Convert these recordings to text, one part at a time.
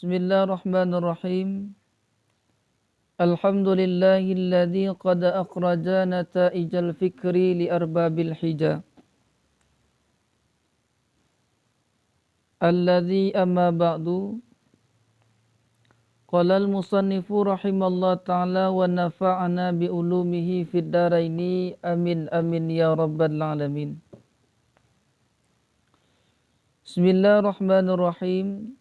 Bismillahirrahmanirrahim. Alhamdulillahilladzi qad akhraja nata'ijal fikri li arbabil hija. Alladzi amma ba'du. Qala al-musannifu rahimallahu ta'ala wa nafa'ana bi ulumihi fid dharaini amin amin ya rabbal alamin. Bismillahirrahmanirrahim.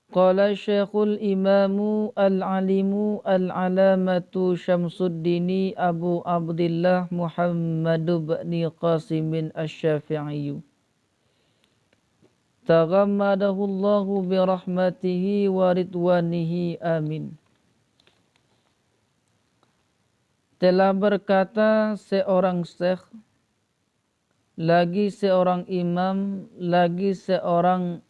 Qala Syekhul Imamu Al-Alimu Al-Alamatu Syamsuddini Abu Abdillah Muhammad bin Qasimin Asy-Syafi'i. Taghammadahu Allahu bi rahmatihi wa ridwanihi amin. Telah berkata seorang syekh, lagi seorang imam, lagi seorang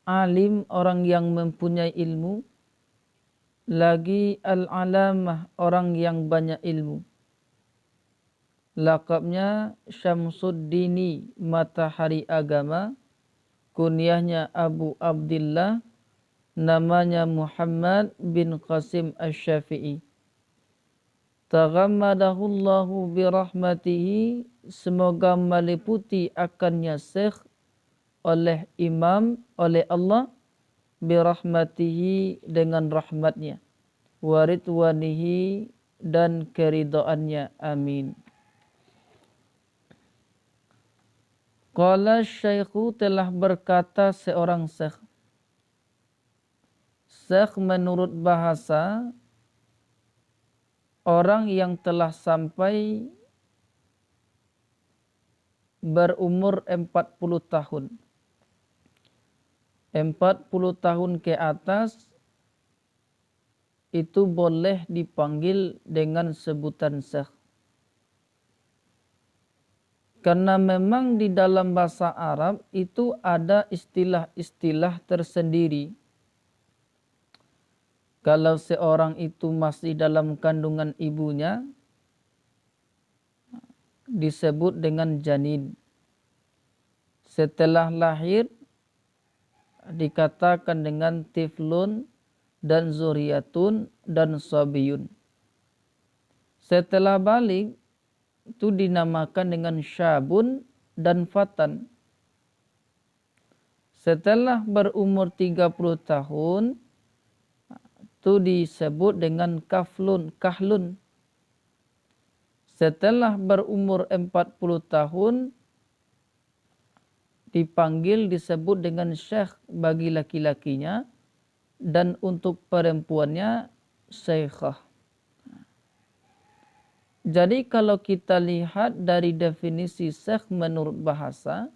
alim, orang yang mempunyai ilmu, lagi al-alamah, orang yang banyak ilmu. Laqabnya Syamsuddini, matahari agama. Kunyahnya Abu Abdillah, namanya Muhammad bin Qasim Asy-Syafi'i. Taghammadahullahu birahmatihi, semoga meliputi akannya syekh oleh imam, oleh Allah, birahmatihi, dengan rahmatnya, waridwanihi, dan keridhaannya, amin. Qala syekhu, telah berkata seorang syekh. Syekh menurut bahasa orang yang telah sampai berumur 40 tahun. 40 tahun ke atas itu boleh dipanggil dengan sebutan syekh. Karena memang di dalam bahasa Arab itu ada istilah-istilah tersendiri. Kalau seorang itu masih dalam kandungan ibunya, disebut dengan janin. Setelah lahir, dikatakan dengan tiflun dan zuriyatun dan sabiyun. Setelah balik, itu dinamakan dengan syabun dan fatan. Setelah berumur 30 tahun, itu disebut dengan kahlun. Setelah berumur 40 tahun, disebut dengan syekh bagi laki-lakinya, dan untuk perempuannya syekhah. Jadi kalau kita lihat dari definisi syekh menurut bahasa,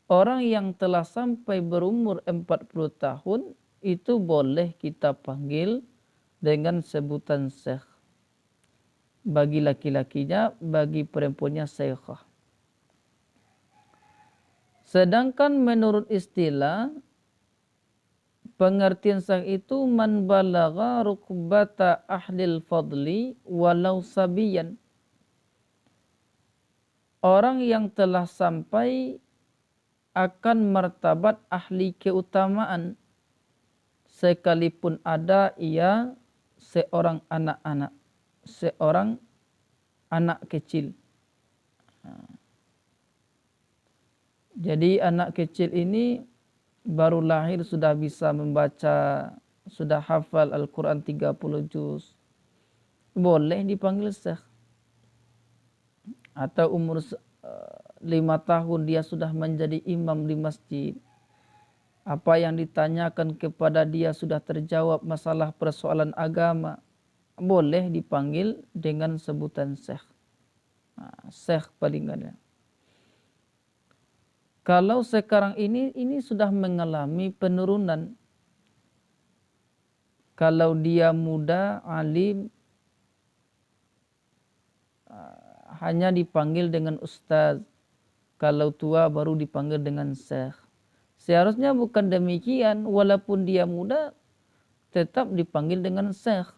orang yang telah sampai berumur 40 tahun itu boleh kita panggil dengan sebutan syekh. Bagi laki-lakinya, bagi perempuannya syekhah. Sedangkan menurut istilah, pengertian syekh itu man balagha rukbata ahlil fadli walau sabiyan. Orang yang telah sampai akan martabat ahli keutamaan, sekalipun ada ia seorang anak-anak, seorang anak kecil. Jadi anak kecil ini baru lahir sudah bisa membaca, sudah hafal Al-Quran 30 juz. Boleh dipanggil syekh. Atau umur 5 tahun dia sudah menjadi imam di masjid. Apa yang ditanyakan kepada dia sudah terjawab masalah persoalan agama. Boleh dipanggil dengan sebutan syekh. Syekh palingannya. Kalau sekarang ini sudah mengalami penurunan. Kalau dia muda, alim, hanya dipanggil dengan ustaz. Kalau tua baru dipanggil dengan syekh. Seharusnya bukan demikian, walaupun dia muda tetap dipanggil dengan syekh.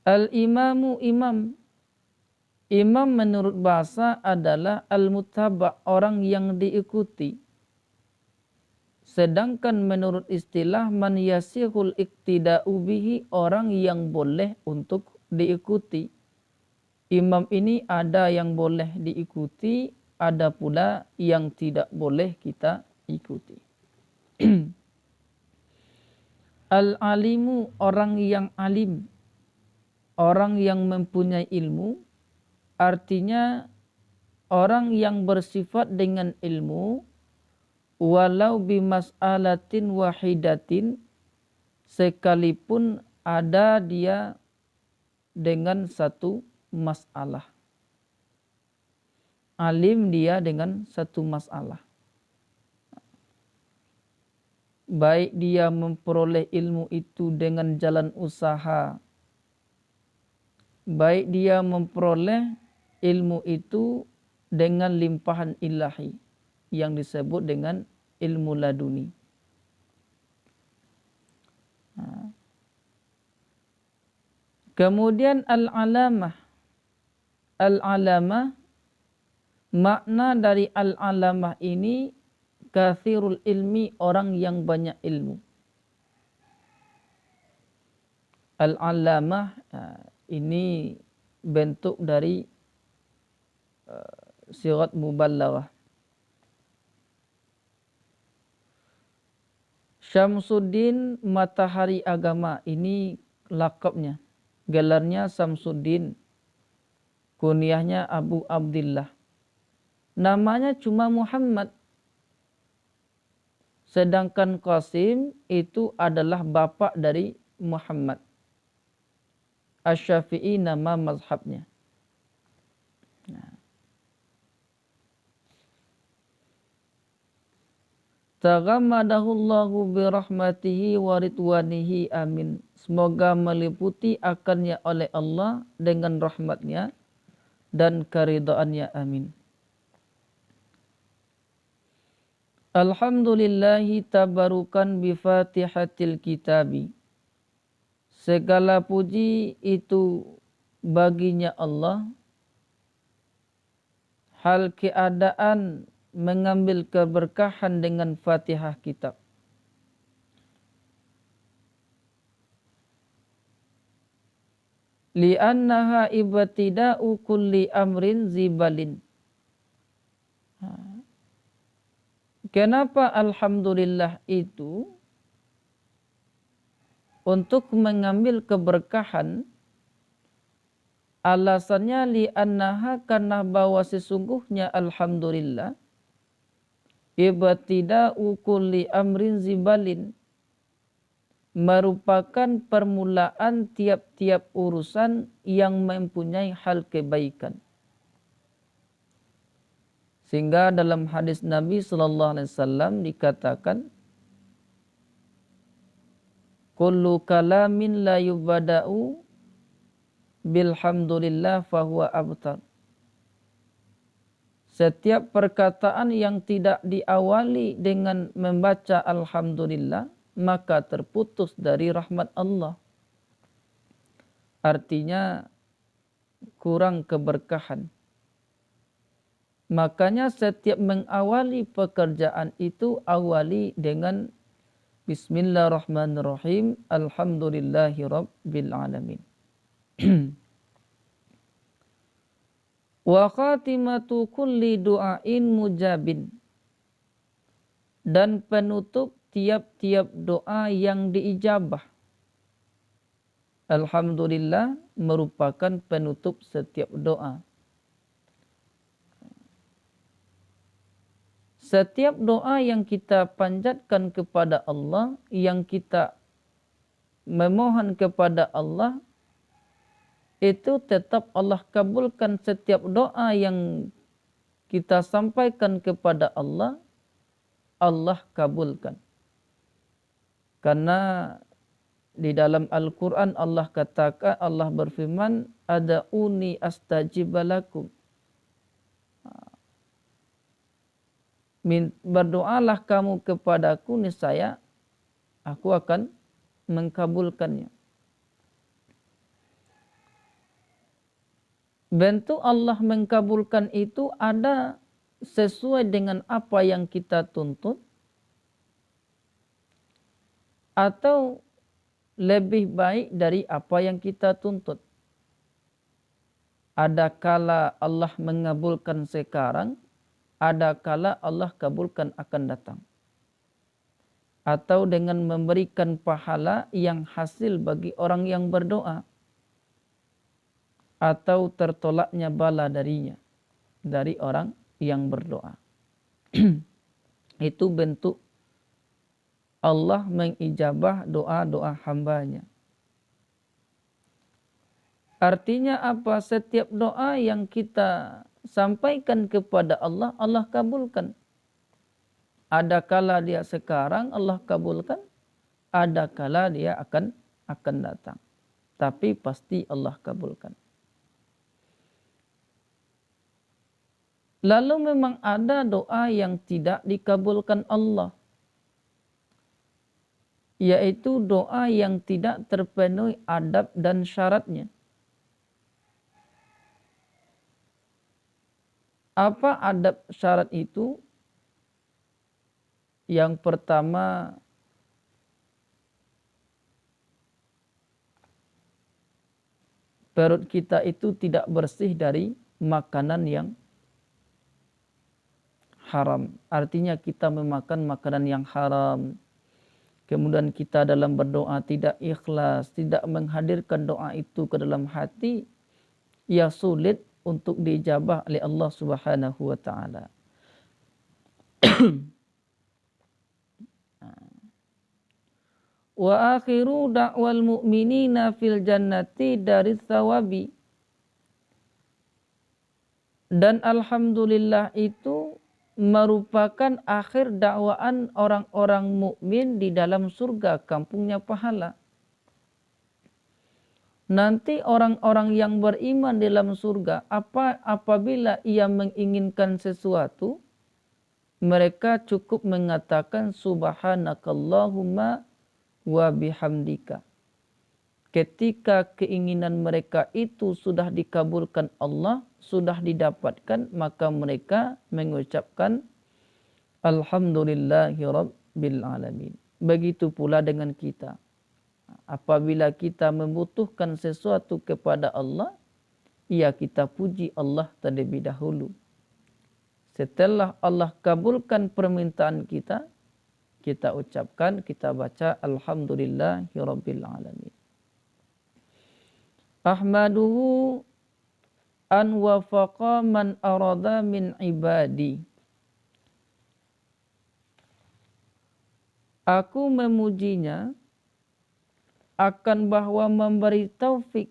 Al-imamu imam. Imam menurut bahasa adalah al-muttaba', orang yang diikuti. Sedangkan menurut istilah man yasihul iktida'u bihi, orang yang boleh untuk diikuti. Imam ini ada yang boleh diikuti, ada pula yang tidak boleh kita ikuti. Al-alimu, orang yang alim, orang yang mempunyai ilmu, artinya orang yang bersifat dengan ilmu, walau bimas'alatin wahidatin, sekalipun ada dia dengan satu masalah. Alim dia dengan satu masalah. Baik dia memperoleh ilmu itu dengan jalan usaha, baik dia memperoleh ilmu itu dengan limpahan ilahi yang disebut dengan ilmu laduni. Kemudian al-alamah. Al-alamah, makna dari al-alamah ini kathirul ilmi, orang yang banyak ilmu. Al-alamah ini bentuk dari sirat muballaghah. Syamsuddin, matahari agama, ini lakabnya. Gelarnya Syamsuddin, kunyahnya Abu Abdillah. Namanya cuma Muhammad. Sedangkan Qasim itu adalah bapak dari Muhammad. Asy-Syafi'i nama mazhabnya. Taghammadahullahu birahmatihi wa ridwanihi, amin. Semoga meliputi akannya oleh Allah dengan rahmatnya dan keridhaannya, amin. Alhamdulillahi tabarukan bifatihatil kitabi. Segala puji itu baginya Allah, hal keadaan mengambil keberkahan dengan Fatihah kitab. Li'annaha ibtida'u kulli amrin zibalin. Kenapa alhamdulillah itu untuk mengambil keberkahan? Alasannya li'annaha, karena bahwa sesungguhnya alhamdulillah ibtida'u kulli amrin zibalin, merupakan permulaan tiap-tiap urusan yang mempunyai hal kebaikan. Sehingga dalam hadis Nabi SAW dikatakan, kullu kalamin la yubada'u bilhamdulillah fahuwa abtar. Setiap perkataan yang tidak diawali dengan membaca alhamdulillah, maka terputus dari rahmat Allah. Artinya kurang keberkahan. Makanya setiap mengawali pekerjaan itu awali dengan Bismillahirrahmanirrahim, alhamdulillahi rabbil alamin. Wa khatimatu kulli du'ain mujabin, dan penutup tiap-tiap doa yang diijabah. Alhamdulillah merupakan penutup setiap doa. Setiap doa yang kita panjatkan kepada Allah, yang kita memohon kepada Allah, itu tetap Allah kabulkan. Setiap doa yang kita sampaikan kepada Allah, Allah kabulkan. Karena di dalam Al-Quran Allah katakan, Allah berfirman, ada'uni astajibalakum. Berdoalah kamu kepadaku, niscaya aku akan mengkabulkannya. bentuk Allah mengkabulkan itu ada sesuai dengan apa yang kita tuntut atau lebih baik dari apa yang kita tuntut. Ada kala Allah mengabulkan sekarang, ada kala Allah kabulkan akan datang. Atau dengan memberikan pahala yang hasil bagi orang yang berdoa. Atau tertolaknya bala darinya, dari orang yang berdoa. Itu bentuk Allah mengijabah doa-doa hambanya. Artinya apa? Setiap doa yang kita sampaikan kepada Allah, Allah kabulkan. Ada kala dia sekarang Allah kabulkan, ada kala dia akan datang. Tapi pasti Allah kabulkan. Lalu memang ada doa yang tidak dikabulkan Allah. Yaitu doa yang tidak terpenuhi adab dan syaratnya. Apa adab syarat itu? Yang pertama, perut kita itu tidak bersih dari makanan yang haram. Artinya kita memakan makanan yang haram. Kemudian kita dalam berdoa tidak ikhlas, tidak menghadirkan doa itu ke dalam hati, ya sulit untuk diijabah oleh Allah Subhanahu wa taala. Wa akhiru da'wal mu'minina fil jannati daris thawabi. Dan alhamdulillah itu merupakan akhir dakwaan orang-orang mukmin di dalam surga, kampungnya pahala. Nanti orang-orang yang beriman di dalam surga, apabila ia menginginkan sesuatu, mereka cukup mengatakan subhanakallahumma wa bihamdika. Ketika keinginan mereka itu sudah dikabulkan Allah, sudah didapatkan, maka mereka mengucapkan alhamdulillahi rabbil alamin. Begitu pula dengan kita. Apabila kita membutuhkan sesuatu kepada Allah, ya kita puji Allah terlebih dahulu. Setelah Allah kabulkan permintaan kita, kita ucapkan, kita baca alhamdulillahi rabbil alamin. Ahmaduhu an wafaqa man arada min ibadi. Aku memujinya akan bahwa memberi taufik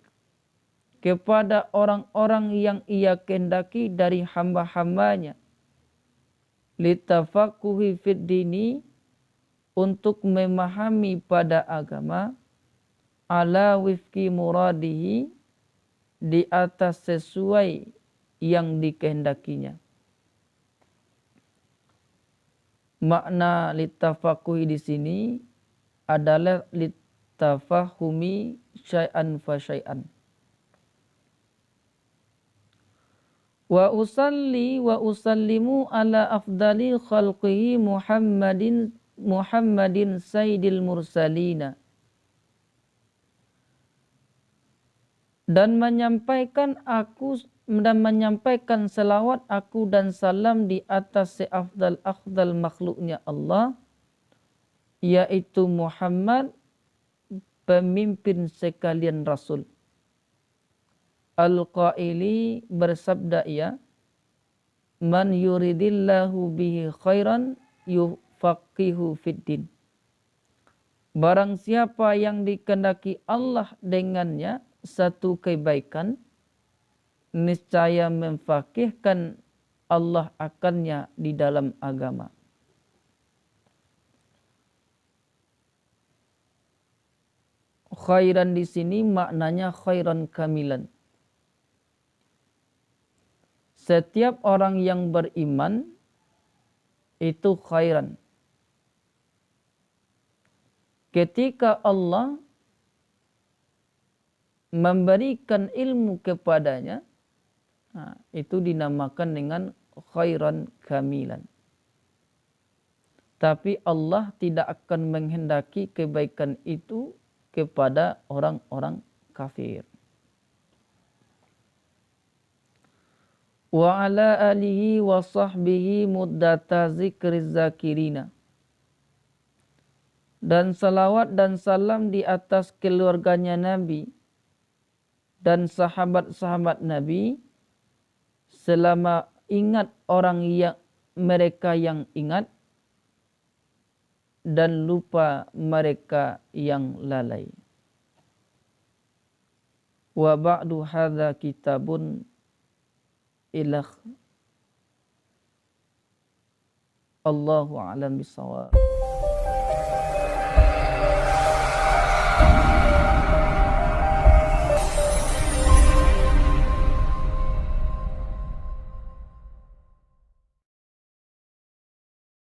kepada orang-orang yang ia kehendaki dari hamba-hambanya. Litafakuhi fid dini, untuk memahami pada agama, ala wifki muradihi, di atas sesuai yang dikehendakinya. Makna litafakuhi di sini adalah litafahumi syai'an fa syai'an. Wa usalli wa usallimu ala afdali khalqihi Muhammadin sayyidil mursalina. Dan menyampaikan selawat aku dan salam di atas seafdal makhluknya Allah, yaitu Muhammad, pemimpin sekalian Rasul. Al-Qaili, bersabda ia, man yuridillahu bihi khairan yufaqihu fiddin. Barang siapa yang dikehendaki Allah dengannya satu kebaikan, niscaya memfaqihkan Allah akannya di dalam agama. Khairan di sini maknanya khairan kamilan. Setiap orang yang beriman itu khairan. Ketika Allah memberikan ilmu kepadanya, Nah, itu dinamakan dengan khairan kamilan. Tapi Allah tidak akan menghendaki kebaikan itu kepada orang-orang kafir. Wa ala alihi wa sahbihi muddata zikriz zakirina. Dan salawat dan salam di atas keluarganya Nabi dan sahabat-sahabat Nabi selama ingat orang yang mereka yang ingat dan lupa mereka yang lalai. Wa ba'du hadza kitabun ilah Allahu a'lam bissawab.